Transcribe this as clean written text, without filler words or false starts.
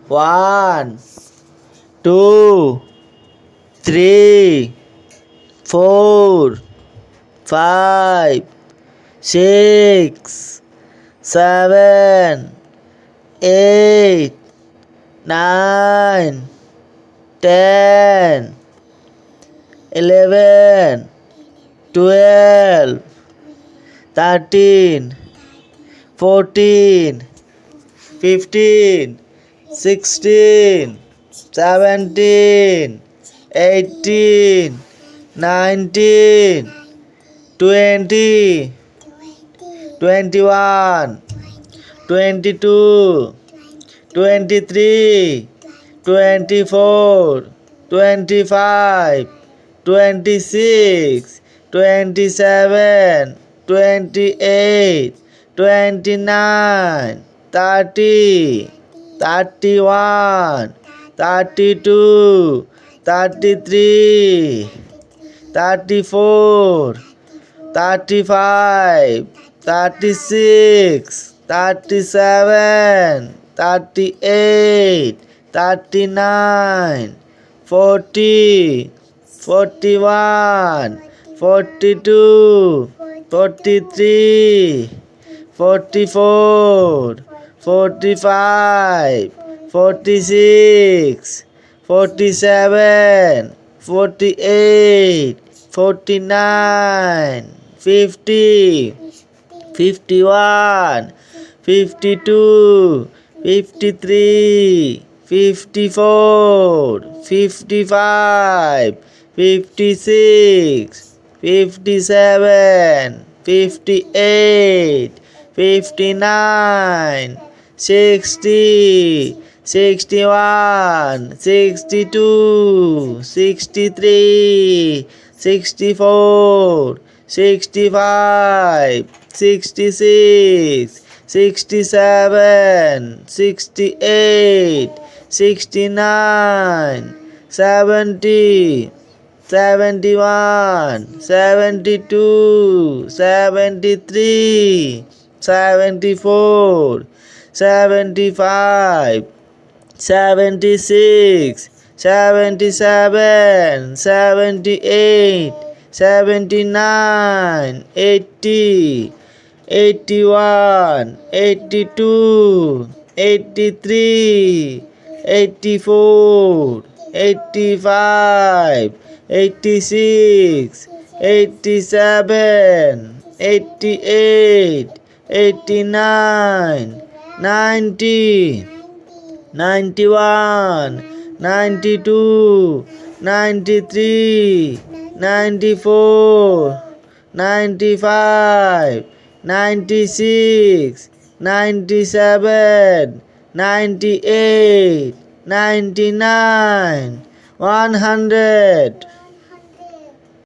1, 2, 3, 4, 5, 6, 7, 8, 9, 10, 11, 12, 13, 14, 15, 16, 17, 18, 19, 20, 21, 22, 23, 24, 25, 26, 27, 28, 29, 30, 31, 32, 33, 34, 35, 36, 37, 38, 39, 40, 41, 42, 43, 44, 45, 46, 47, 48, 49, 50, 51, 52, 53, 54, 55, 56, 57, 58, 59, 60, 61, 62, 63, 64, 65, 66, 67, 68, 69, 70, 71, 72, 73, 74, 75, 76, 77, 78, 79, 80, 81, 82, 83, 84, 85, 86, 87, 88, 89, 90, 91, 92, 93, 94, 95, 96, 97, 98, 99, 100.